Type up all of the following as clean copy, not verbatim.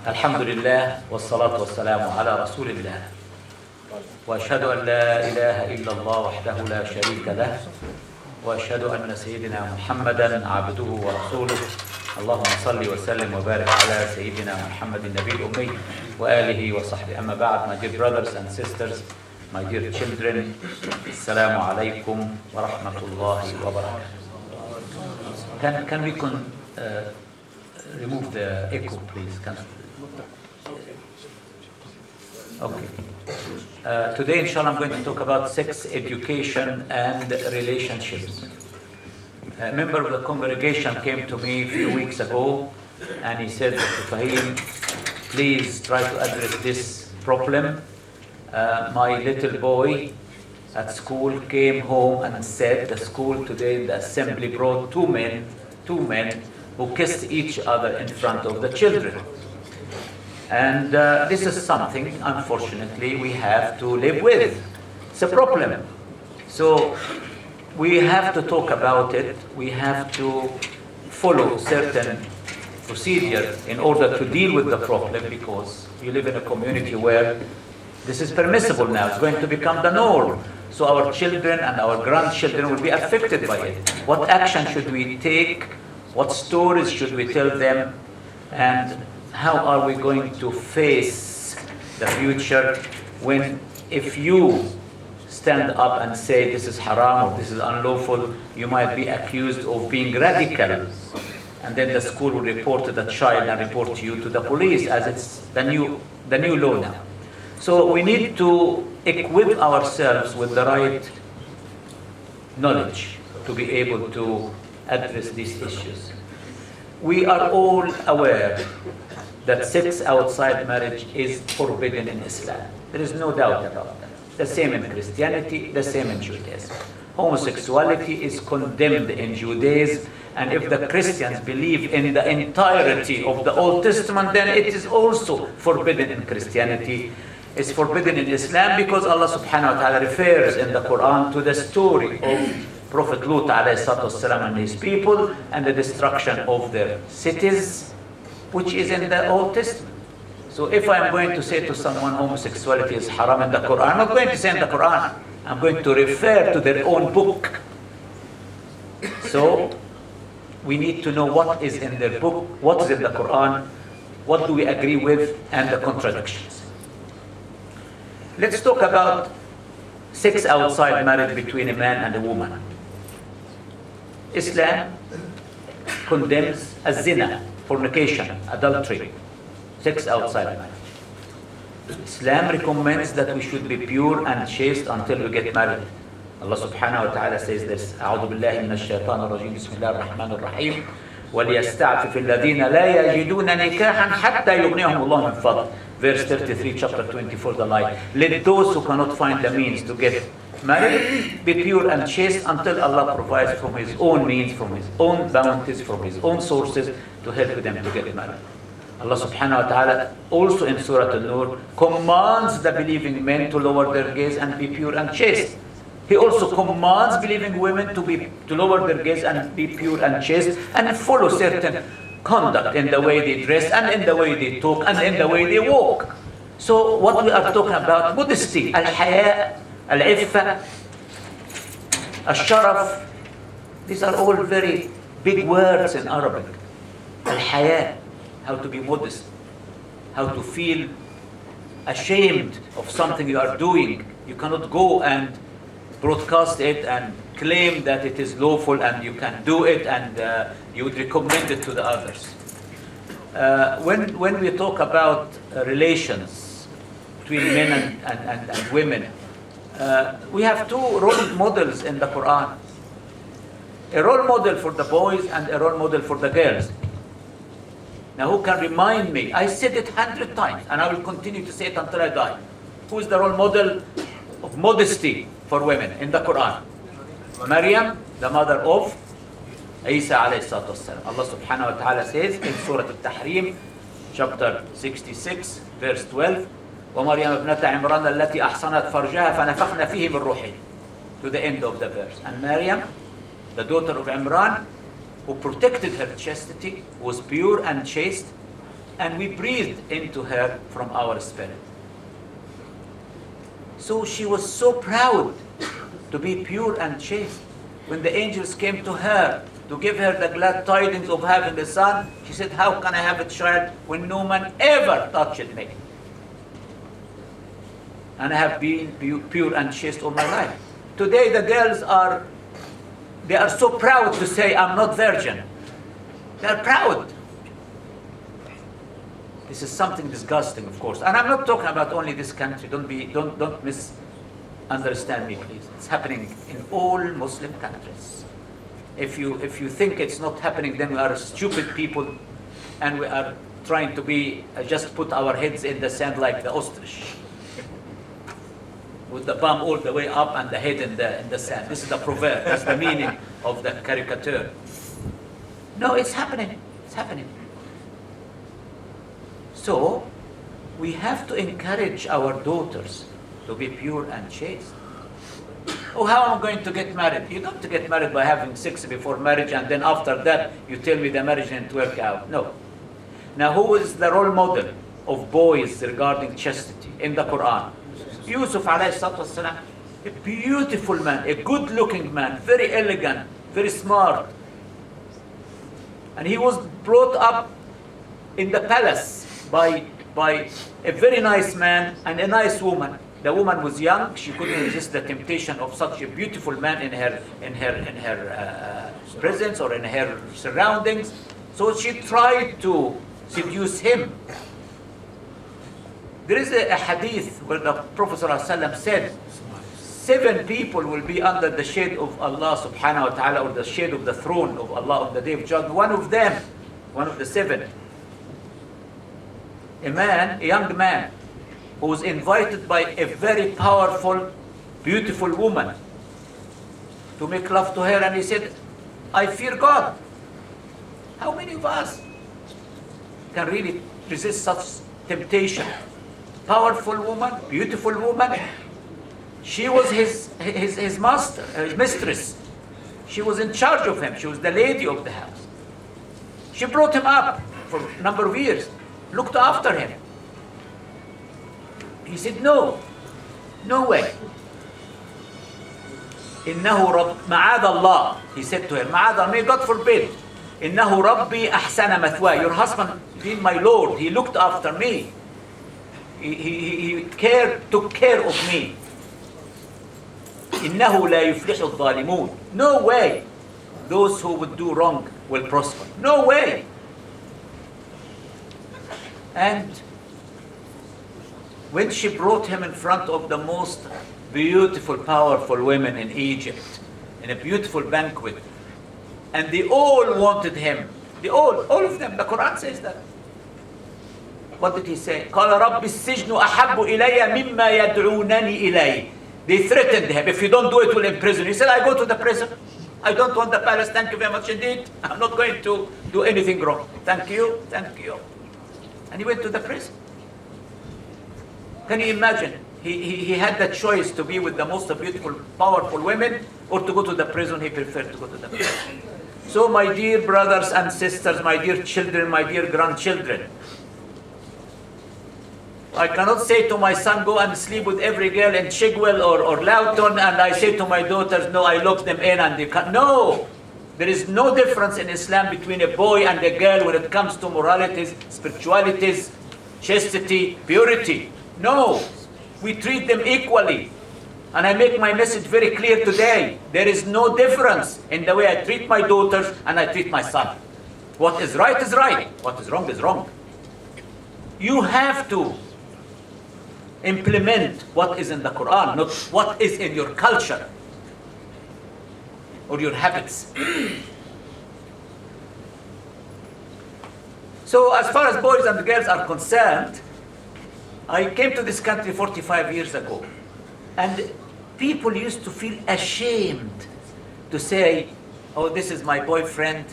الحمد لله والصلاة والسلام على رسول الله وأشهد أن لا إله إلا الله وحده لا شريك له وأشهد أن سيدنا محمدا عبده ورسوله اللهم صل وسلم وبارك على سيدنا محمد النبي الأمي وآله وصحبه أما بعد. My dear brothers and sisters, my dear children, السلام عليكم ورحمة الله وبركاته. Can we remove the echo, please? Okay. Today, inshallah, I'm going to talk about sex education and relationships. A member of the congregation came to me a few weeks ago and he said, Fahim, please try to address this problem. My little boy at school came home and said the school today in the assembly brought two men who kissed each other in front of the children. And this is something, unfortunately, we have to live with. It's a problem. So we have to talk about it. We have to follow certain procedure in order to deal with the problem, because we live in a community where this is permissible now. It's going to become the norm. So our children and our grandchildren will be affected by it. What action should we take? What stories should we tell them? And how are we going to face the future when, if you stand up and say this is haram or this is unlawful, you might be accused of being radical. And then the school will report to the child and report you to the police, as it's the new law now. So we need to equip ourselves with the right knowledge to be able to address these issues. We are all aware that sex outside marriage is forbidden in Islam. There is no doubt about that. The same in Christianity, the same in Judaism. Homosexuality is condemned in Judaism, and if the Christians believe in the entirety of the Old Testament, then it is also forbidden in Christianity. It's forbidden in Islam because Allah subhanahu wa ta'ala refers in the Quran to the story of Prophet Lut alayhi salatu wasalam and his people and the destruction of their cities, which is in the Old Testament. So if I'm going to say to someone homosexuality is haram in the Quran, I'm not going to say in the Quran. I'm going to refer to their own book. So we need to know what is in their book, what is in the Quran, what do we agree with, and the contradictions. Let's talk about sex outside marriage between a man and a woman. Islam condemns zina, fornication, adultery, sex outside marriage. Islam recommends that we should be pure and chaste until we get married. Allah subhanahu wa ta'ala says this, أعوذ بالله من الشيطان الرجيم بسم الله الرحمن الرحيم وَلْيَسْتَعْفِفِ الَّذِينَ لَا يَجِدُونَ نِكَاحًا حَتَّى يُغْنِيَهُمُ اللَّهُ مِنْ فَضْلِهِ. Verse 33, chapter 24, the light. Let those who cannot find the means to get married be pure and chaste until Allah provides from His own means, from His own bounties, from His own sources to help them to get married. Allah subhanahu wa ta'ala also in Surah An-Nur commands the believing men to lower their gaze and be pure and chaste. He also commands believing women to lower their gaze and be pure and chaste and follow certain conduct in the way they dress and in the way they talk and in the way they walk. So what we are talking about, modesty, al-haya, al-iffa, al-sharaf, these are all very big words in Arabic. Al-haya, how to be modest, how to feel ashamed of something you are doing. You cannot go and broadcast it and claim that it is lawful and you can do it and you would recommend it to the others. When we talk about relations between men and women, we have two role models in the Quran. A role model for the boys and a role model for the girls. Now who can remind me? I said it 100 times and I will continue to say it until I die. Who is the role model of modesty for women in the Quran? Maryam, the mother of Isa alayhi salatu wasalam. Allah subhanahu wa ta'ala says in Surah Al-Tahrim, chapter 66, verse 12, وَمَرْيَمَ ابْنَةَ عِمْرَانَ الَّتِي أَحْصَنَتْ فَرْجَهَا فَنَفَخْنَا فِيهِ مِنْ رُوحِنَا, to the end of the verse. And Maryam, the daughter of Imran, who protected her chastity, was pure and chaste, and we breathed into her from our spirit. So she was so proud to be pure and chaste. When the angels came to her to give her the glad tidings of having a son, she said, how can I have a child when no man ever touched me? And I have been pure and chaste all my life. Today the girls are so proud to say, I'm not virgin. They're proud. This is something disgusting, of course. And I'm not talking about only this country. Don't misunderstand me, please. It's happening in all Muslim countries. If you think it's not happening, then we are stupid people, and we are trying to be just put our heads in the sand like the ostrich, with the bum all the way up and the head in the sand. This is the proverb. That's the meaning of the caricature. No, it's happening. It's happening. So, we have to encourage our daughters to be pure and chaste. Oh, how am I going to get married? You don't get married by having sex before marriage, and then after that you tell me the marriage didn't work out. No. Now, who is the role model of boys regarding chastity in the Quran? Yusuf alayhi salatu wasalam, a beautiful man, a good-looking man, very elegant, very smart. And he was brought up in the palace by a very nice man and a nice woman. The woman was young; she couldn't resist the temptation of such a beautiful man in her presence or in her surroundings. So she tried to seduce him. There is a hadith where the Prophet ﷺ said, 7 people will be under the shade of Allah subhanahu wa ta'ala, or the shade of the throne of Allah on the day of judgment. One of them, one of the 7, a young man, who was invited by a very powerful, beautiful woman to make love to her, and he said, I fear God. How many of us can really resist such temptation? Powerful woman, beautiful woman. She was his master, his mistress. She was in charge of him. She was the lady of the house. She brought him up for a number of years, looked after him. He said, no way. Ma'ad Allah. He said to her, Ma'ad Allah, may God forbid. Innahu Rabbi ahsana mathwa. Your husband is my Lord. He looked after me. He took care of me. Innahu la yuflihu al-zalimun. No way those who would do wrong will prosper. No way. And when she brought him in front of the most beautiful, powerful women in Egypt, in a beautiful banquet, and they all wanted him, all of them, the Quran says that. What did he say? قال رب السجن أحب إلي مما يدعونني إليه. They threatened him, if you don't do it, we'll imprison you. He said, I go to the prison. I don't want the palace, thank you very much indeed. I'm not going to do anything wrong. Thank you. And he went to the prison. Can you imagine? He had the choice to be with the most beautiful, powerful women, or to go to the prison. He preferred to go to the prison. So my dear brothers and sisters, my dear children, my dear grandchildren, I cannot say to my son, go and sleep with every girl in Chigwell or Loughton, and I say to my daughters, no, I lock them in and they can't. No! There is no difference in Islam between a boy and a girl when it comes to moralities, spiritualities, chastity, purity. No! We treat them equally. And I make my message very clear today. There is no difference in the way I treat my daughters and I treat my son. What is right is right. What is wrong is wrong. You have to implement what is in the Quran, not what is in your culture or your habits. So as far as boys and girls are concerned, I came to this country 45 years ago, and people used to feel ashamed to say, oh, this is my boyfriend,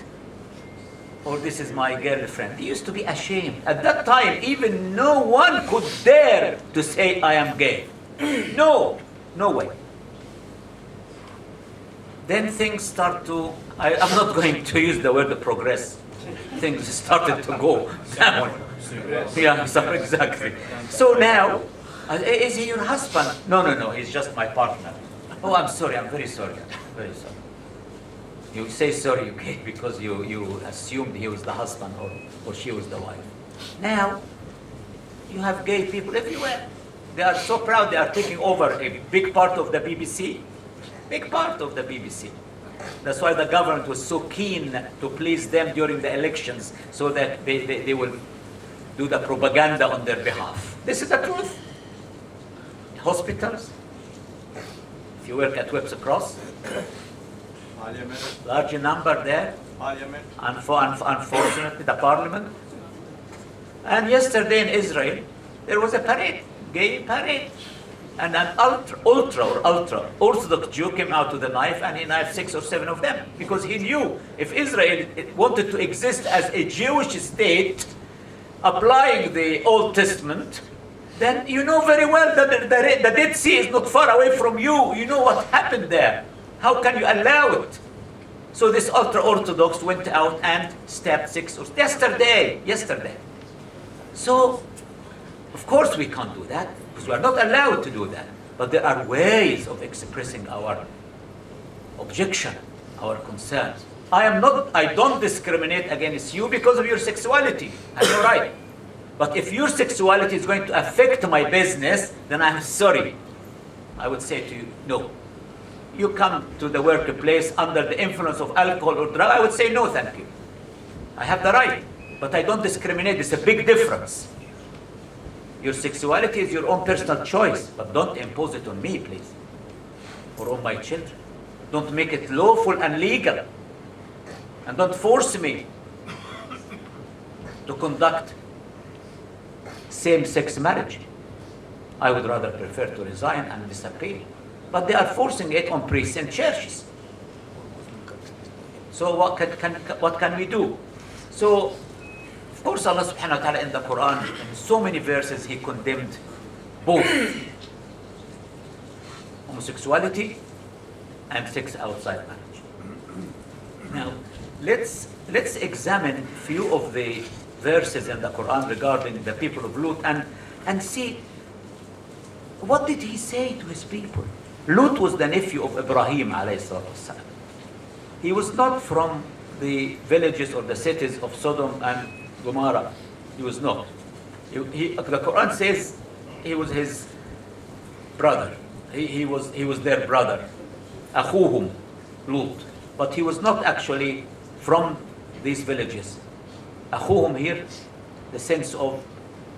or this is my girlfriend. They used to be ashamed. At that time, even no one could dare to say, I am gay. No way. Then things start to, I'm not going to use the word progress. Things started to go down. Yeah, so exactly. So now, is he your husband? No, he's just my partner. Oh, I'm sorry, I'm very sorry. Very sorry. You say sorry, okay, because you assumed he was the husband or she was the wife. Now, you have gay people everywhere. They are so proud they are taking over a big part of the BBC. Big part of the BBC. That's why the government was so keen to please them during the elections so that they will do the propaganda on their behalf. This is the truth. Hospitals, if you work at Webs Cross, large number there, unfortunately, the parliament. And yesterday in Israel, there was a parade, gay parade. And an ultra Orthodox Jew came out with a knife and he knifed 6 or 7 of them because he knew if Israel wanted to exist as a Jewish state, applying the Old Testament, then you know very well that the Dead Sea is not far away from you. You know what happened there. How can you allow it? So this ultra-Orthodox went out and stabbed 6 or yesterday. So, of course we can't do that because we are not allowed to do that. But there are ways of expressing our objection, our concerns. I don't discriminate against you because of your sexuality. I have no right. But if your sexuality is going to affect my business, then I'm sorry. I would say to you, no. You come to the workplace under the influence of alcohol or drug, I would say no, thank you. I have the right, but I don't discriminate. It's a big difference. Your sexuality is your own personal choice, but don't impose it on me, please, or on my children. Don't make it lawful and legal. And don't force me to conduct same-sex marriage. I would rather prefer to resign and disappear. But they are forcing it on priests and churches. So what can we do? So, of course, Allah subhanahu wa ta'ala in the Quran, in so many verses, He condemned both homosexuality and sex outside marriage. Now, let's examine a few of the verses in the Quran regarding the people of Lut and see what did he say to his people. Lut was the nephew of Ibrahim alayhi salatu wasalam. He was not from the villages or the cities of Sodom and Gomorrah. He was not. The Quran says he was his brother. He was their brother. Akhuhum, Lut. But he was not actually from these villages. Akhuhum here, the sense of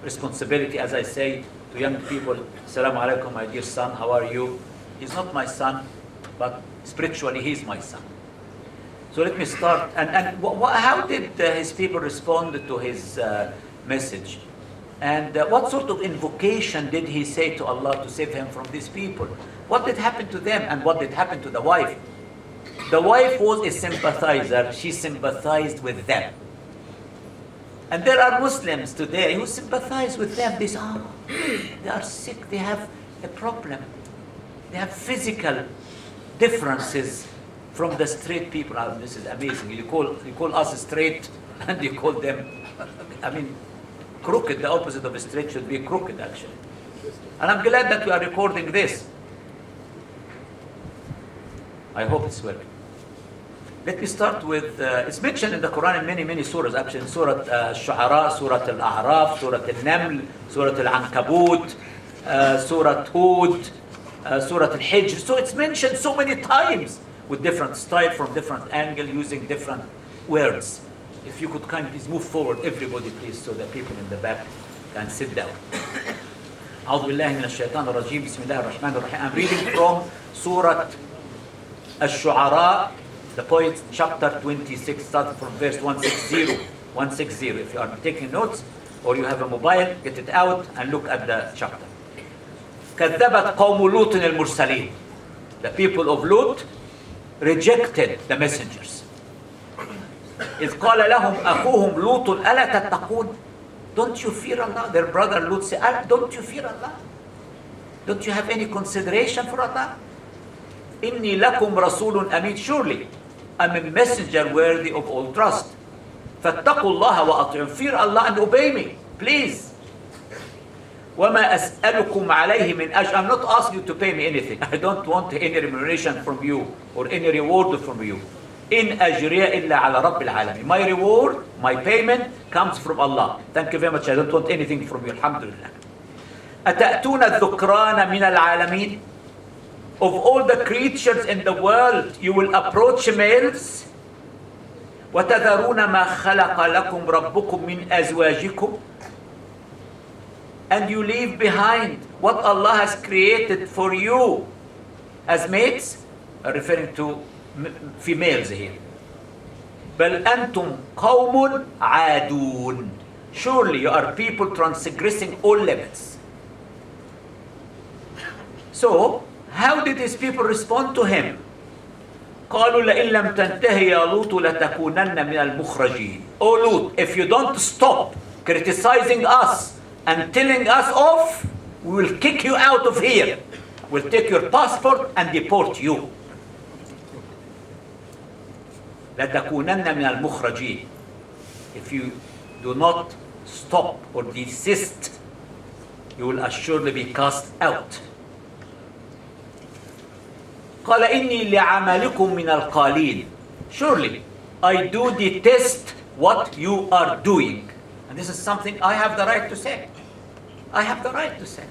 responsibility, as I say to young people, Assalamu alaikum, my dear son, how are you? He's not my son, but spiritually he's my son. So let me start. And how did his people respond to his message? And what sort of invocation did he say to Allah to save him from these people? What did happen to them and what did happen to the wife? The wife was a sympathizer. She sympathized with them. And there are Muslims today who sympathize with them. They say, they are sick, they have a problem. They have physical differences from the straight people. This is amazing. You call us straight and you call them, crooked. The opposite of straight should be crooked, actually. And I'm glad that we are recording this. I hope it's working. Let me start with, it's mentioned in the Quran in many surahs, actually in Surah Al-Shu'ara, Surah Al-A'raf, Surah Al-Naml, Surah Al-Ankabut, Surah Hud, Surah Al-Hijr. So it's mentioned so many times with different style, from different angle, using different words. If you could kindly please move forward, everybody please, so that people in the back can sit down. أعوذ بالله من الشيطان الرجيم بسم الله الرحمن الرحيم. I'm reading from Surah Al-Shu'ara, the poet, chapter 26, starting from verse 160. 160. If you are taking notes or you have a mobile, get it out and look at the chapter. كذبت قوم لوط المرسلين. The people of Lut rejected the messengers. إذ قال لهم أخوهم لوط ألا تتقون. Don't you fear Allah? Their brother Lut said, don't you fear Allah? Don't you have any consideration for Allah? إني لكم رسول أمين. Surely I'm a messenger worthy of all trust. فاتقوا الله وأطيعون. Fear Allah and obey me. Please. وَمَا أَسْأَلُكُمْ عَلَيْهِ مِنْ أَجْرٍ. I'm not asking you to pay me anything. I don't want any remuneration from you or any reward from you. إِنْ أَجْرِيَ إِلَّا عَلَى رَبِّ الْعَالَمِينَ. My reward, my payment comes from Allah. Thank you very much. I don't want anything from you. Alhamdulillah. أَتَأْتُونَ الذُّكْرَانَ مِنَ الْعَالَمِينَ. Of all the creatures in the world, you will approach males. وَتَذَرُونَ مَا خَلَقَ لَكُمْ رَبُّكُمْ مِنْ أَزْوَاجِكُمْ. And you leave behind what Allah has created for you as mates, referring to females here. بَلْ أَنْتُمْ قَوْمٌ عَادُونَ. Surely you are people transgressing all limits. So, how did these people respond to him? قالوا لئن لم تنتهي يا لوط لتكونن من المخرجين. Oh Lut, if you don't stop criticizing us and telling us off, we will kick you out of here. We'll take your passport and deport you. لتكونن من المخرجين. If you do not stop or desist, you will assuredly be cast out. قال إني لعملكم من القالين. Surely I do detest what you are doing. And this is something I have the right to say. I have the right to say.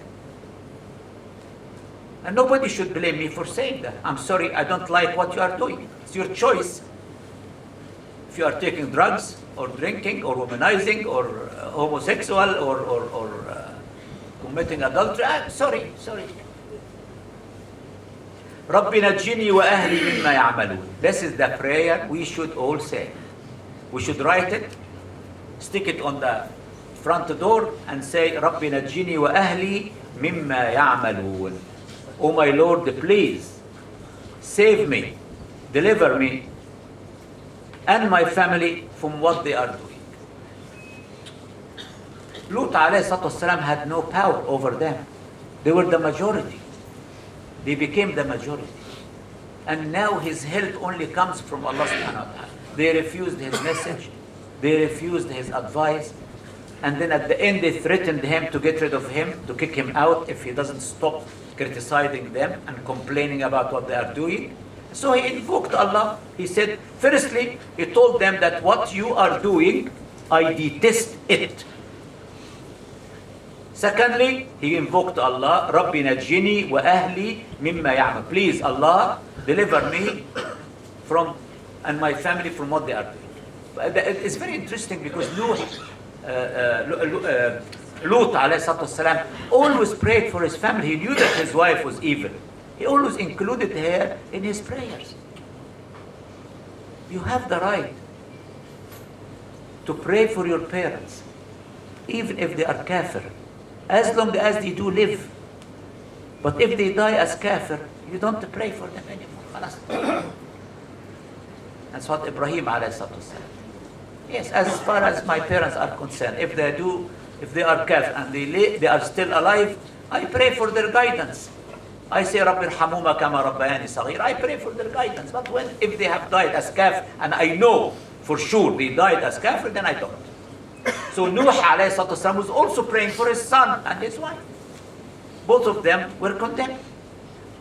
And nobody should blame me for saying that. I'm sorry, I don't like what you are doing. It's your choice. If you are taking drugs or drinking or womanizing or homosexual or committing adultery, I'm sorry. رَبِّ نَجِّنِي وَأَهْلِي مِمَّا يَعْمَلُونَ. This is the prayer we should all say. We should write it, stick it on the front door and say, رَبِّ نَجِّنِي وَأَهْلِي مِمَّا يَعْمَلُونَ. Oh my Lord, please save me, deliver me and my family from what they are doing. Lut alayhi salatu wasalam had no power over them. They were the majority. They became the majority. And now his help only comes from Allah subhanahu wa ta'ala. They refused his message. They refused his advice. And then at the end they threatened him to get rid of him, to kick him out if he doesn't stop criticizing them and complaining about what they are doing. So he invoked Allah. He said, firstly, he told them that what you are doing, I detest it. Secondly, he invoked Allah, رَبِّ نَجِّنِي وَأَهْلِي مِمَّا يَعْمَلُ. Please, Allah, deliver me from and my family from what they are doing. It's very interesting because Lut alayhi salatu wasalam always prayed for his family. He knew that his wife was evil. He always included her in his prayers. You have the right to pray for your parents, even if they are kafir, as long as they do live. But if they die as kafir, you don't pray for them anymore. That's what Ibrahim alayhi salatu wasalam. Yes, as far as my parents are concerned, if they are kafir and they are still alive, I pray for their guidance. I say, رَبِّ ارْحَمُهُمَا كَمَا رَبَّيَانِي صَغِيرًا. I pray for their guidance. But if they have died as kafir, and I know for sure they died as kafir, then I don't. So Nuh alayhi salatu wasalam was also praying for his son and his wife. Both of them were condemned.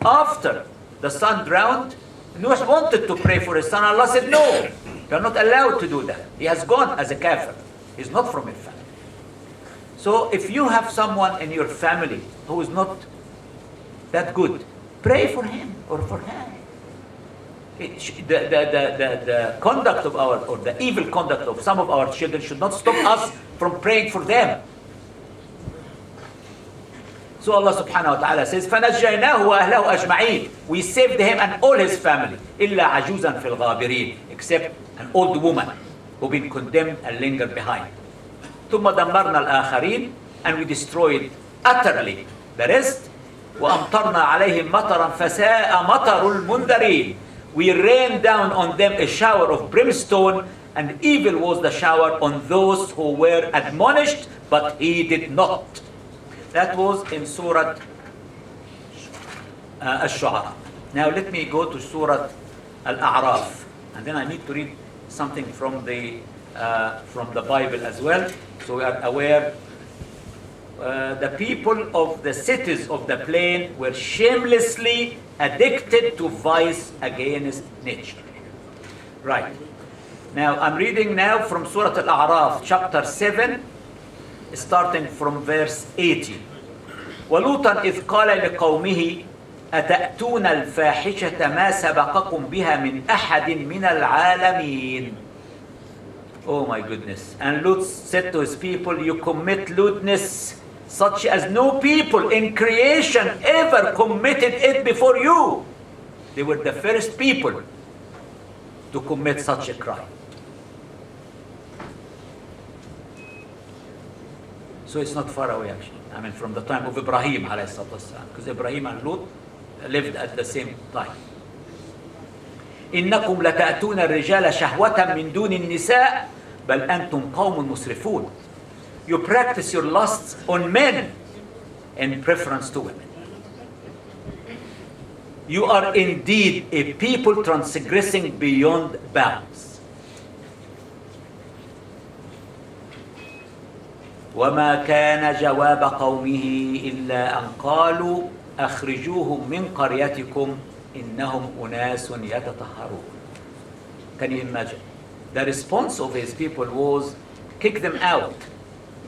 After the son drowned, Nuh wanted to pray for his son. Allah said, no, you're not allowed to do that. He has gone as a kafir. He's not from your family. So if you have someone in your family who is not that good, pray for him or for her. The conduct of or the evil conduct of some of our children should not stop us from praying for them. So Allah subhanahu wa ta'ala says, فَنَجَّيْنَاهُ وَأَهْلَهُ أَجْمَعِينَ. We saved him and all his family. إِلَّا عَجُوزًا فِي الْغَابِرِينَ. Except an old woman who been condemned and lingered behind. ثُمَّ دَمَّرْنَا الْآخَرِينَ. And we destroyed utterly the rest. وَأَمْطَرْنَا عَلَيْهِمْ مَطَرًا فَسَاءَ مَطَرُ الْمُنذَرِينَ. We rained down on them a shower of brimstone, and evil was the shower on those who were admonished, but he did not. That was in Surah Al-Shu'ara. Now let me go to Surah Al-A'raf, and then I need to read something from the Bible as well, so we are aware the people of the cities of the plain were shamelessly addicted to vice against nature. Right. Now, I'm reading now from Surah Al-A'raf, chapter 7, starting from verse 80. وَلُوطًا إِذْ قَالَ لِقَوْمِهِ أَتَأْتُونَ الْفَاحِشَةَ مَا سَبَقَكُمْ بِهَا مِنْ أَحَدٍ مِنَ الْعَالَمِينَ. Oh my goodness. And Lut said to his people, you commit lewdness such as no people in creation ever committed it before you. They were the first people to commit such a crime. So it's not far away actually. I mean from the time of Ibrahim alayhi salatu wasalam, because Ibrahim and Lut lived at the same time. إنكم لتأتون الرجال شهوة من دون النساء بل أنتم قوم مسرفون. You practice your lusts on men in preference to women. You are indeed a people transgressing beyond bounds. وما كان جواب قومه إلا أن قالوا أخرجوهم من قريتكم إنهم أناس يتطهرون. Can you imagine? The response of his people was, kick them out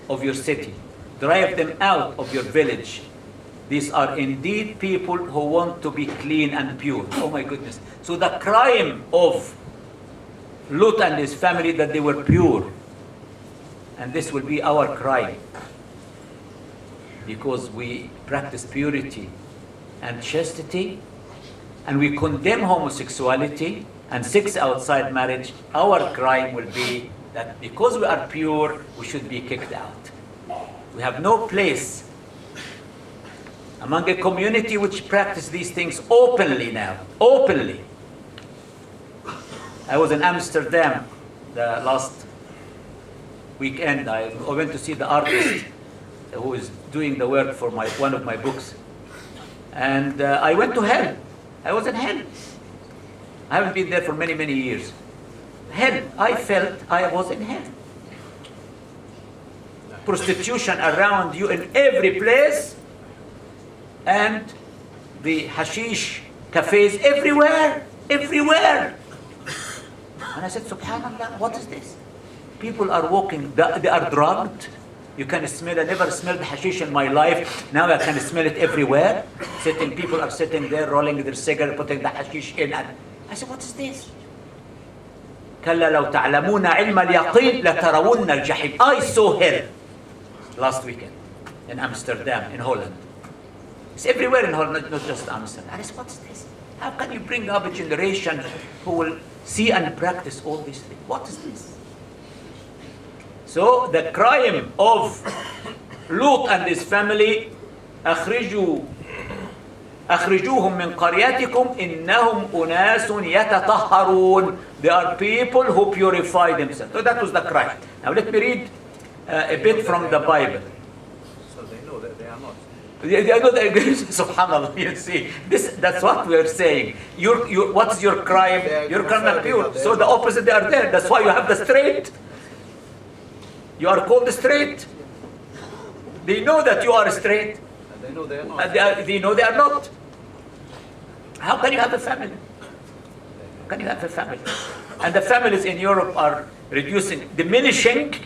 of your city, drive them out of your village. These are indeed people who want to be clean and pure. Oh my goodness. So the crime of Lut and his family, that they were pure. And this will be our crime. Because we practice purity and chastity, and we condemn homosexuality and sex outside marriage, our crime will be that because we are pure, we should be kicked out. We have no place among a community which practice these things openly now. Openly. I was in Amsterdam the last weekend. I went to see the artist who is doing the work for one of my books. And I went to hell. I was in hell. I haven't been there for many, many years. Hell. I felt I was in hell. Prostitution around you in every place. And the hashish cafes everywhere. Everywhere. And I said, Subhanallah, what is this? People are walking, they are drugged. You can smell, I never smelled hashish in my life. Now I can smell it everywhere. People are sitting there, rolling their cigarette, putting the hashish in. And I said, what is this? كلا لو تعلمون علم اليقين لترون الجحيم. I saw hell last weekend in Amsterdam, in Holland. It's everywhere in Holland, not just Amsterdam. I said, what is this? How can you bring up a generation who will see and practice all these things? What is this? So the crime of Lut and his family, أخرجوهم من قريتكم إنهم أناس يتطهرون. They are people who purify themselves. So that was the crime. Now let me read a bit from the Bible. So they know that they are not. They know that, subhanallah, you see, that's what we are saying. What's your crime? Your crime are pure. So the opposite, they are there. That's why you have the straight. You are called straight. They know that you are straight. And they know they are not. And they know they are not. How can you have a family? How can you have a family? And the families in Europe are diminishing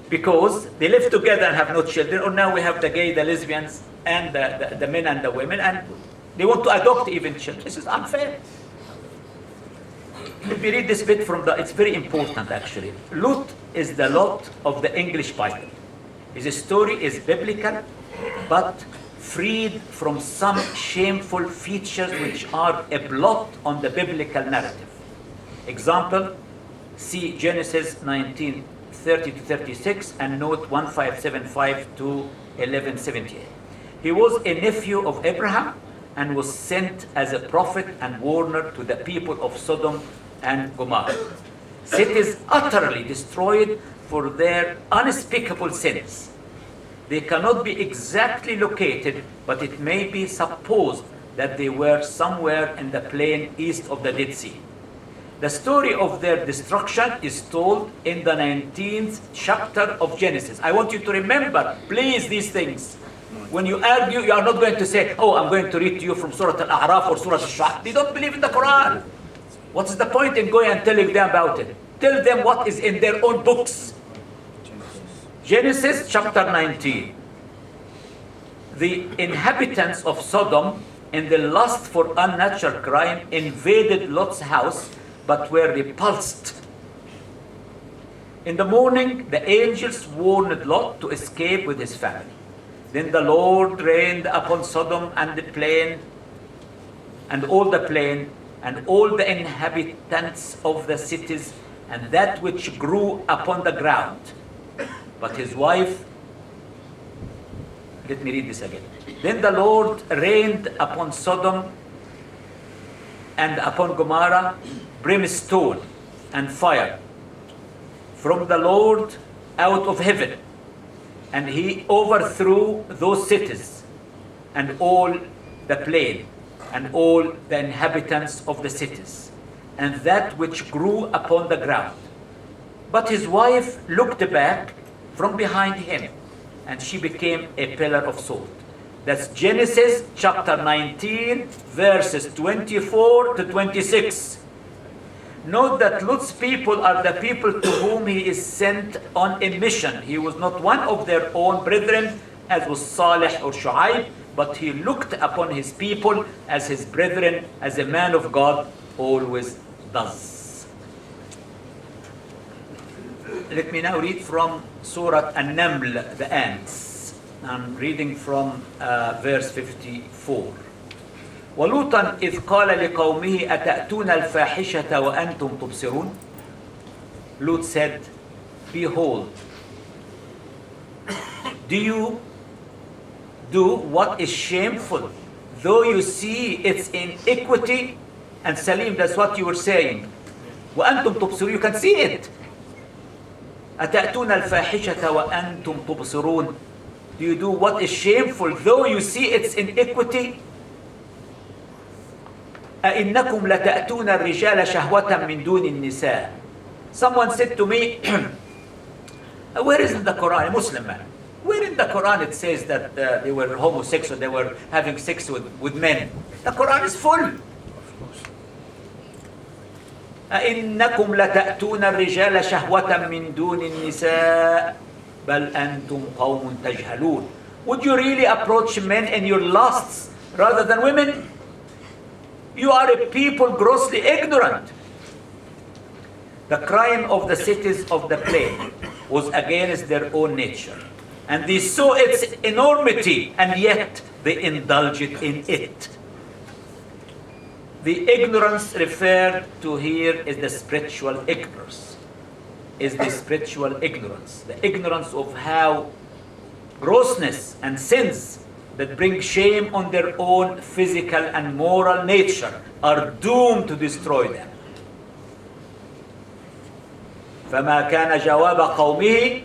because they live together and have no children. Or now we have the gay, the lesbians, and the men and the women, and they want to adopt even children. This is unfair. Let me read this bit from it's very important actually. Lut is the Lot of the English Bible. His story is biblical, but freed from some shameful features which are a blot on the biblical narrative. Example, see Genesis 19:30-36 and note 1575-1178. He was a nephew of Abraham and was sent as a prophet and warner to the people of Sodom and Gomorrah. Cities utterly destroyed for their unspeakable sins. They cannot be exactly located, but it may be supposed that they were somewhere in the plain east of the Dead Sea. The story of their destruction is told in the 19th chapter of Genesis. I want you to remember, please, these things. When you argue, you are not going to say, oh, I'm going to read to you from Surah Al-A'raf or Surah Al-Shah. They don't believe in the Quran. What is the point in going and telling them about it? Tell them what is in their own books. Genesis chapter 19. The inhabitants of Sodom, in the lust for unnatural crime, invaded Lot's house, but were repulsed. In the morning, the angels warned Lot to escape with his family. Then the Lord rained upon Sodom and the plain, and all the plain, and all the inhabitants of the cities, and that which grew upon the ground. But his wife, let me read this again. Then the Lord rained upon Sodom and upon Gomorrah brimstone and fire from the Lord out of heaven, and he overthrew those cities and all the plain and all the inhabitants of the cities and that which grew upon the ground. But his wife looked back from behind him, and she became a pillar of salt. That's Genesis chapter 19, verses 24 to 26. Note that Lot's people are the people to whom he is sent on a mission. He was not one of their own brethren, as was Salih or Shu'aib, but he looked upon his people as his brethren, as a man of God always does. Let me now read from Surah An-Naml, the ants. I'm reading from verse 54. ولوطا إذ قال لقومه أتأتون الفاحشة وأنتم تبصرون. Lut said, behold, do you do what is shameful, though you see its iniquity? And Salim, that's what you were saying. وأنتم تبصرون, you can see it. أتأتون الفاحشة وأنتم تبصرون. Do you do what is shameful, though you see its iniquity? أئنكم لتأتون الرجال شهوة من دون النساء. Someone said to me, where is in the Quran, a Muslim man, where in the Quran it says that they were homosexual, they were having sex with men? The Quran is full. أئنكم لتأتون الرجال شهوة من دون النساء بل أنتم قوم تجهلون. Would you really approach men in your lusts rather than women? You are a people grossly ignorant. The crime of the cities of the plain was against their own nature, and they saw its enormity, and yet they indulged in it. The ignorance referred to here is the spiritual ignorance. Is the spiritual ignorance. The ignorance of how grossness and sins that bring shame on their own physical and moral nature are doomed to destroy them. فما كان جواب قومه,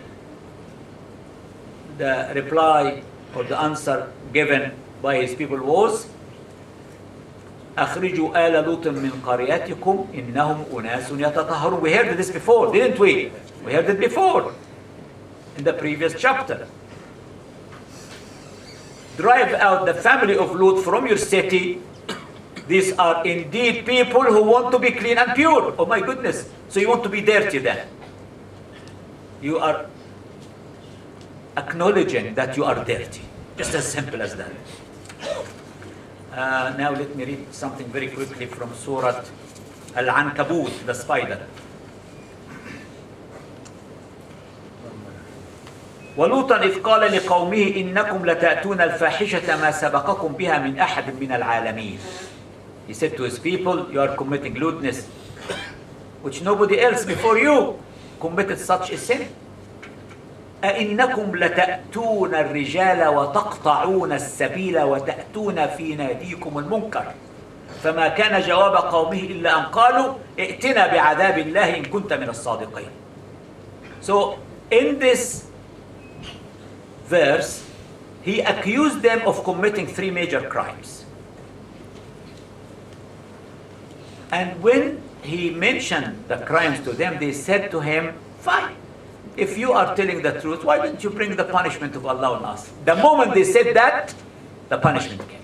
the reply or the answer given by his people was أخرجوا آل لوط من قريتكم إنهم أناس يتطهرون. We heard this before, didn't we? We heard it before in the previous chapter. Drive out the family of Lut from your city. These are indeed people who want to be clean and pure. Oh my goodness. So you want to be dirty then? You are acknowledging that you are dirty. Just as simple as that. Now let me read something very quickly from Surah Al-Ankabut, the spider. ولوطا إذ قال لقومه إنكم لتأتون الفاحشة ما سبقكم بها من أحد من العالمين. He said to his people, you are committing lewdness, which nobody else before you committed such a sin. أئنكم لتأتون الرجال وتقطعون السبيل وتأتون في ناديكم المنكر فما كان جواب قومه إلا أن قالوا ائتنا بعذاب الله إن كنت من الصادقين. So in this verse, he accused them of committing three major crimes. And when he mentioned the crimes to them, they said to him, fine. If you are telling the truth, why didn't you bring the punishment of Allah on us? The moment they said that, the punishment came.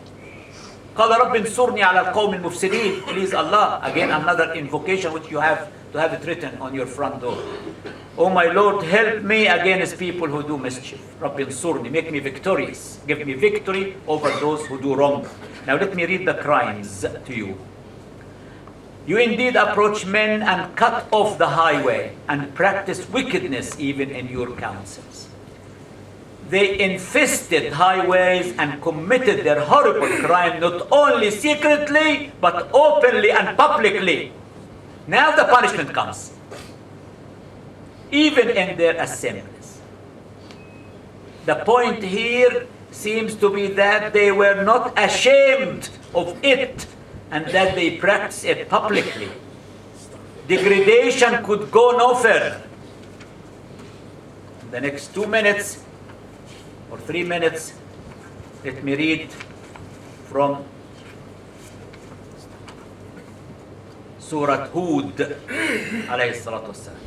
قال رب انصرني على القوم المفسدين. Please Allah, again another invocation which you have to have it written on your front door. Oh my Lord, help me against people who do mischief. رب انصرني, make me victorious. Give me victory over those who do wrong. Now let me read the crimes to you. You indeed approach men and cut off the highway and practice wickedness even in your counsels. They infested highways and committed their horrible crime not only secretly but openly and publicly. Now the punishment comes. Even in their assemblies. The point here seems to be that they were not ashamed of it and that they practiced it publicly. Degradation could go no further. In the next 2 minutes or 3 minutes, let me read from Surah Hud, alayhi salatu wassalam.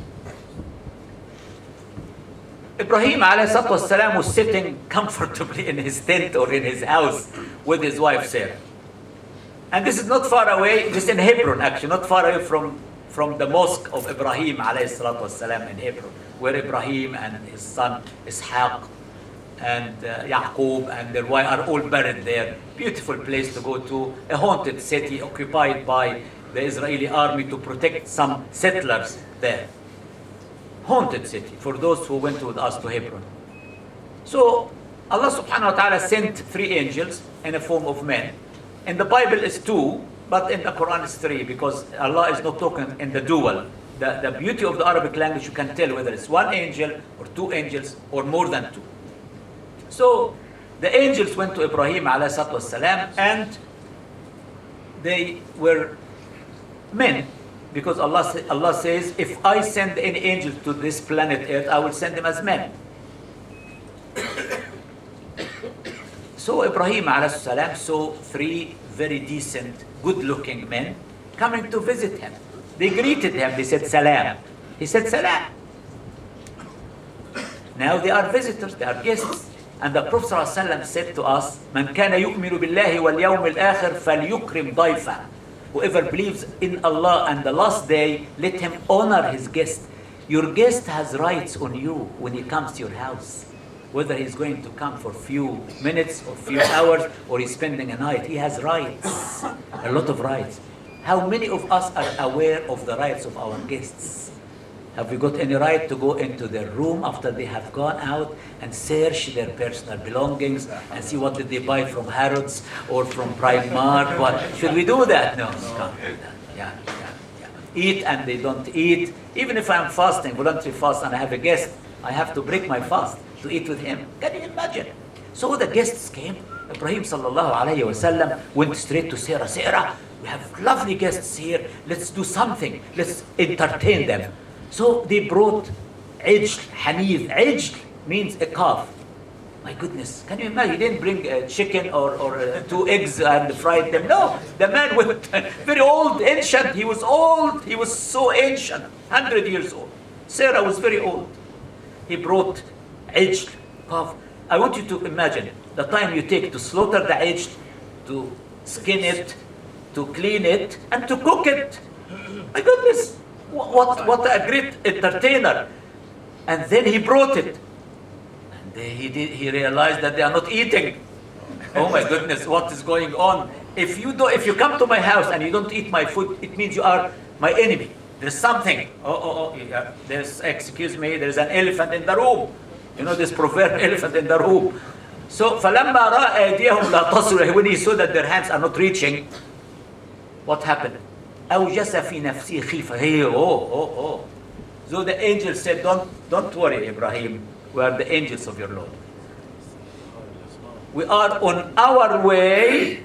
Ibrahim alayhi salatu wassalam was sitting comfortably in his tent or in his house with his wife Sarah. And this is not far away, this is in Hebron actually, not far away from the mosque of Ibrahim alayhi salatu wassalam in Hebron, where Ibrahim and his son Ishaq and Yaqub and their wife are all buried there. Beautiful place to go to, a haunted city occupied by the Israeli army to protect some settlers there. Haunted city for those who went with us to Hebron. So Allah subhanahu wa ta'ala sent 3 angels in the form of men. In the Bible is 2, but in the Quran is 3 because Allah is not talking in the dual. The beauty of the Arabic language, you can tell whether it's 1 angel or 2 angels or more than 2. So the angels went to Ibrahim alayhi salatu wasalam and they were men because Allah says, if I send any angels to this planet Earth, I will send them as men. So Ibrahim alayhi salam saw 3 very decent, good-looking men coming to visit him. They greeted him. They said, Salam. He said, Salam. Now they are visitors. They are guests. And the Prophet ﷺ said to us, Man kana yu'minu billahi wal yawm al-akhir falyukrim dayfa. Whoever believes in Allah and the last day, let him honor his guest. Your guest has rights on you when he comes to your house. Whether he's going to come for few minutes or few hours or he's spending a night, he has rights, a lot of rights. How many of us are aware of the rights of our guests? Have we got any right to go into their room after they have gone out and search their personal belongings and see what did they buy from Harrods or from Primark? What should we do that? No, we can't do that. Yeah. Eat and they don't eat. Even if I'm fasting, voluntary fast, and I have a guest, I have to break my fast to eat with him. Can you imagine? So the guests came. Ibrahim sallallahu alayhi wasallam went straight to Sarah. Sarah, we have lovely guests here. Let's do something. Let's entertain them. So they brought ajl, hanif. Ajl means a calf. My goodness, can you imagine? He didn't bring a chicken or 2 eggs and fried them. No, the man was very old, ancient. He was old. He was so ancient, 100 years old. Sarah was very old. He brought ajl, calf. I want you to imagine the time you take to slaughter the ajl, to skin it, to clean it, and to cook it. My goodness. What a great entertainer. And then he brought it. And he realized that they are not eating. Oh my goodness, what is going on? If you come to my house and you don't eat my food, it means you are my enemy. There's something. Excuse me, there's an elephant in the room. You know this proverb, elephant in the room. So فَلَمَّا رَأَى أَيْدِيَهُمْ لَا تَصِلُ. When he saw that their hands are not reaching, what happened? أوجس في نفسه خيفة. So the angel said, don't worry, Ibrahim. We are the angels of your Lord. We are on our way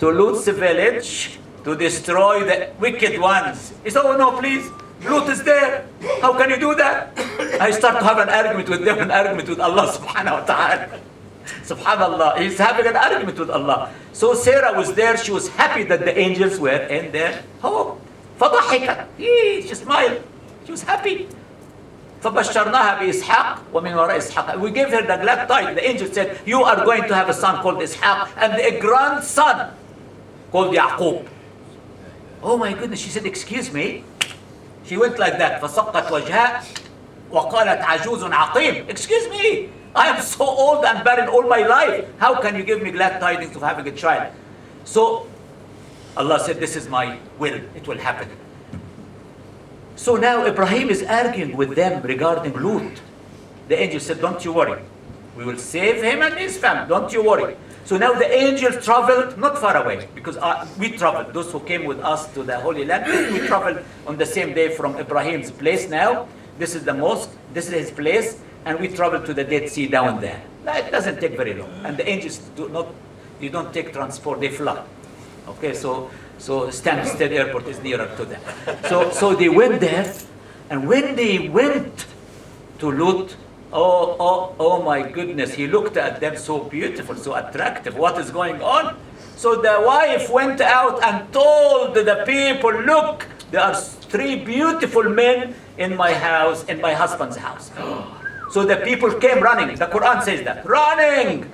to loot the village, to destroy the wicked ones. He said, oh no, please. Lut is there. How can you do that? I start to have an argument with them, an argument with Allah subhanahu wa ta'ala. Subhanallah, he's having an argument with Allah. So Sarah was there. She was happy that the angels were in their home. فضحكت. She smiled. She was happy. فبشرناها بإسحاق ومن وراء إسحاق. We gave her the glad tidings. The angel said, you are going to have a son called Ishaq and a grandson called Yaqub. Oh my goodness, she said, excuse me. She went like that. فسقت وجهها وقالت عجوز عقيم. Excuse me, I am so old and barren all my life. How can you give me glad tidings of having a child? So Allah said, this is my will. It will happen. So now Ibrahim is arguing with them regarding Lut. The angel said, don't you worry. We will save him and his family. Don't you worry. So now the angel traveled not far away, because we traveled. Those who came with us to the Holy Land, we traveled on the same day from Ibrahim's place now. This is the mosque, this is his place, and we traveled to the Dead Sea down there. It doesn't take very long. And the angels you don't take transport, they fly. Okay, so Stansted Airport is nearer to them. So they went there, and when they went to Lut, oh my goodness, he looked at them so beautiful, so attractive. What is going on? So the wife went out and told the people, look, there are 3 beautiful men in my house, in my husband's house. So the people came running. The Quran says that. Running!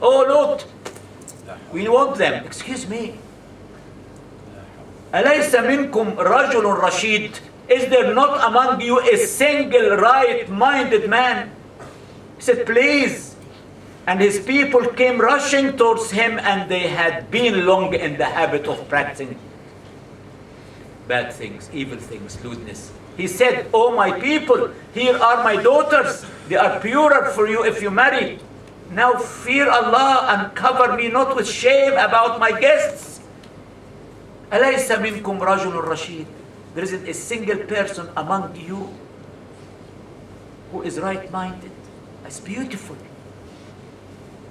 Oh, Lut, we want them. Excuse me. أليس منكم رجل رشيد? Is there not among you a single right-minded man? He said, please. And his people came rushing towards him, and they had been long in the habit of practicing bad things, evil things, lewdness. He said, oh my people, here are my daughters. They are purer for you if you marry. Now fear Allah and cover me not with shame about my guests. أليس منكم رجل رشيد? There isn't a single person among you who is right-minded. It's beautiful.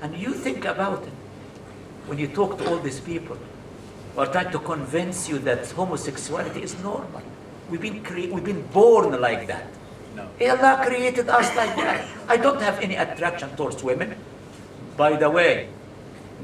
And you think about it. When you talk to all these people who are trying to convince you that homosexuality is normal. We've been born like that. No. Allah created us like that. I don't have any attraction towards women. By the way,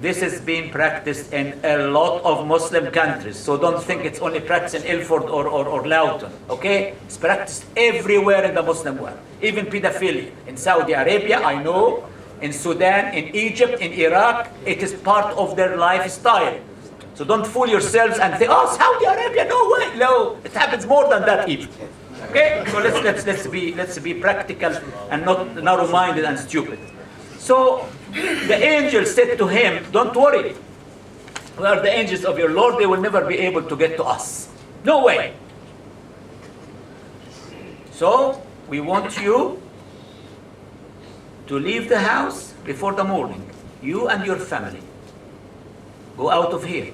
this is being practiced in a lot of Muslim countries. So don't think it's only practiced in Ilford or Loughton. Okay? It's practiced everywhere in the Muslim world. Even pedophilia. In Saudi Arabia, I know. In Sudan, in Egypt, in Iraq, it is part of their lifestyle. So don't fool yourselves and think, oh, Saudi Arabia, no way. No, it happens more than that even. Okay? So let's be practical and not narrow-minded and stupid. So the angel said to him, don't worry. We are the angels of your Lord. They will never be able to get to us. No way. So we want you to leave the house before the morning. You and your family. Go out of here.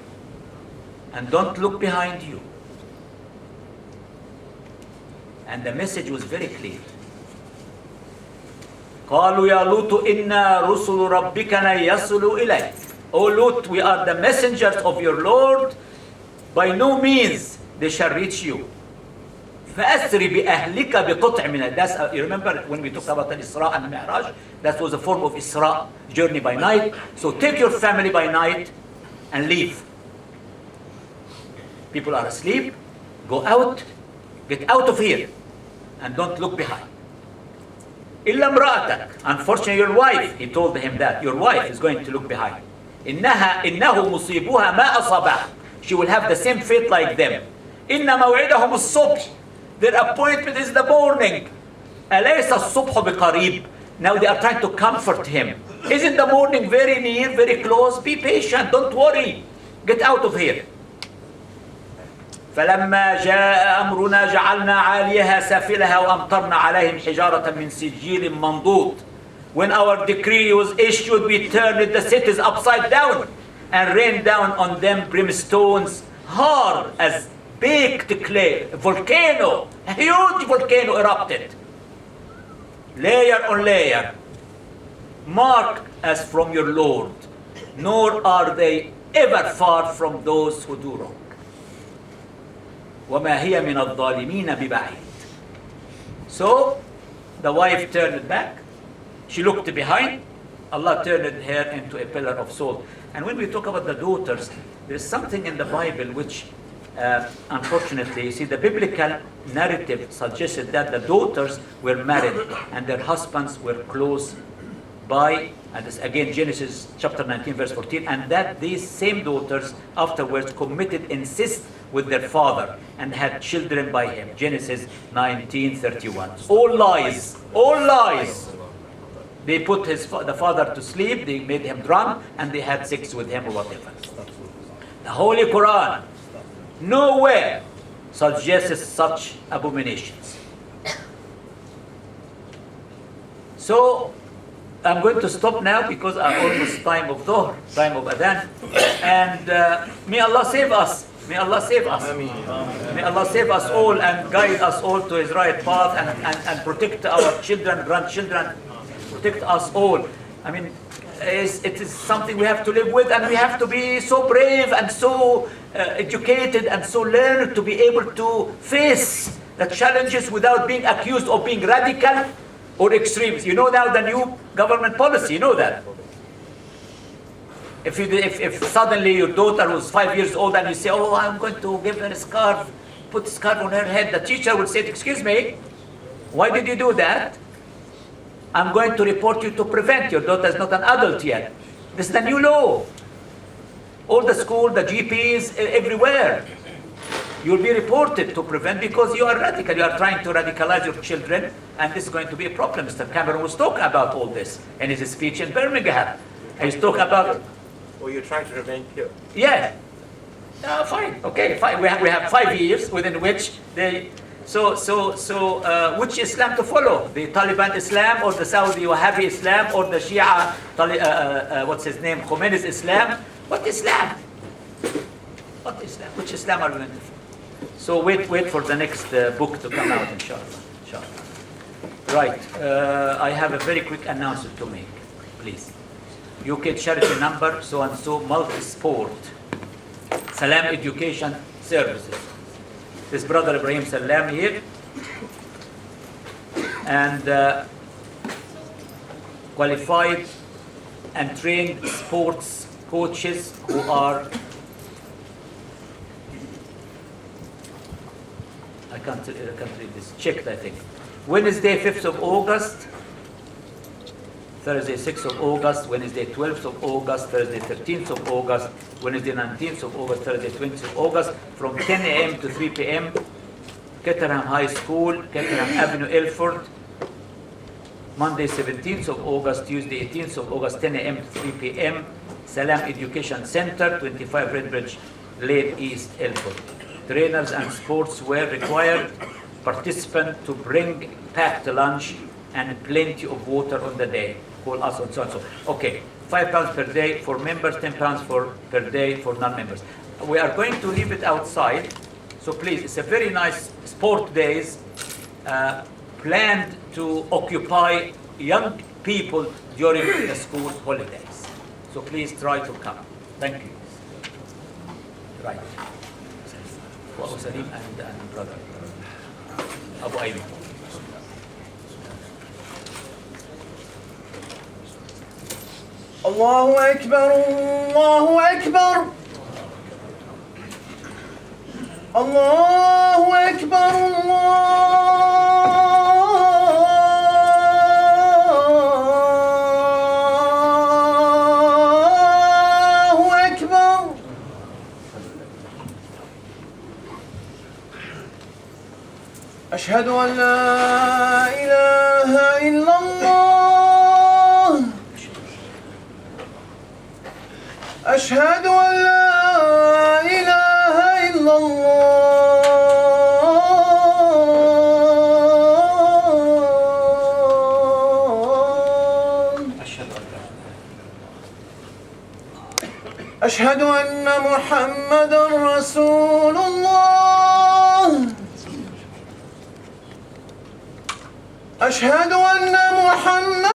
And don't look behind you. And the message was very clear. قالوا يا لوط إنا رسل ربك لن يصلوا إليك. O Lut, we are the messengers of your Lord. By no means they shall reach you. فأسر بأهلك بقطع من الناس. You remember when we talked about the Isra and Mi'raj? That was a form of Isra, journey by night. So take your family by night and leave. People are asleep. Go out. Get out of here. And don't look behind. إلا امرأتك. Unfortunately, your wife, he told him that. Your wife is going to look behind. إنه مصيبها ما أصابها. She will have the same fate like them. إن موعدهم الصبح. Their appointment is the morning. أليس الصبح بقريب. Now they are trying to comfort him. Isn't the morning very near, very close? Be patient, don't worry. Get out of here. فلما جاء أمرنا جعلنا عاليها سافلها وأمطرنا عليهم حجارة من سجيل منضود. When our decree was issued, we turned the cities upside down and rained down on them brimstones hard as baked clay. A volcano, a huge volcano erupted. Layer on layer. Marked as from your Lord. Nor are they ever far from those who do wrong. وَمَا هِيَ مِنَ الظَّالِمِينَ بِبَعِيدٍ. So, the wife turned back. She looked behind. Allah turned her into a pillar of salt. And when we talk about the daughters, there is something in the Bible which unfortunately, you see, the biblical narrative suggested that the daughters were married and their husbands were close by, and this again Genesis chapter 19 verse 14, and that these same daughters afterwards committed incest with their father and had children by him. Genesis 19:31. All lies, all lies. They put the father to sleep, they made him drunk, and they had sex with him or whatever. The Holy Quran nowhere suggests such abominations. So I'm going to stop now because I'm almost time of Dhuhr, time of Adhan. And may Allah save us. May Allah save us. May Allah save us all and guide us all to His right path and protect our children, grandchildren, protect us all. I mean, it is something we have to live with, and we have to be so brave and so educated and so learned to be able to face the challenges without being accused of being radical or extremists. You know now the new government policy, you know that. If suddenly your daughter who's 5 years old and you say, oh, I'm going to give her a scarf, put a scarf on her head, the teacher will say, excuse me, why did you do that? I'm going to report you to prevent. Your daughter is not an adult yet. This is the new law. All the school, the GPs, everywhere. You'll be reported to prevent because you are radical. You are trying to radicalize your children, and this is going to be a problem. Mr. Cameron was talking about all this in his speech in Birmingham. He's talking about... Or you're trying to remain pure. Yeah. Fine. Okay, fine. We have 5 years within which they... So, which Islam to follow? The Taliban Islam or the Saudi Wahhabi Islam or the Shia, what's his name, Khomeini's Islam? What Islam? What Islam? Which Islam are we going to follow? So wait for the next book to come out, inshallah. Right, I have a very quick announcement to make, please. UK charity number, so-and-so, multi-sport, Salam Education Services. This brother Ibrahim Salam here, and qualified and trained sports coaches who are, I can't read this, checked I think. Wednesday 5th of August, Thursday 6th of August, Wednesday 12th of August, Thursday 13th of August, Wednesday 19th of August, Thursday 20th of August, from 10 a.m. to 3 p.m. Caterham High School, Caterham Avenue, Ilford. Monday 17th of August, Tuesday 18th of August, 10 a.m. to 3 p.m. Salam Education Center, 25 Redbridge Lane East, Ilford. Trainers and sports were required. Participant to bring packed lunch and plenty of water on the day. Call us on so and so. Okay, £5 per day for members, £10 per day for non-members. We are going to leave it outside, so please, it's a very nice sport days planned to occupy young people during the school holidays. So please try to come. Thank you. Right. Abu Salim and brother Abu Ayman. الله أكبر الله أكبر الله أكبر الله أكبر أشهد أن لا إله إلا الله أشهد أن لا إله إلا الله أشهد أن محمدا رسول الله أشهد أن محمدا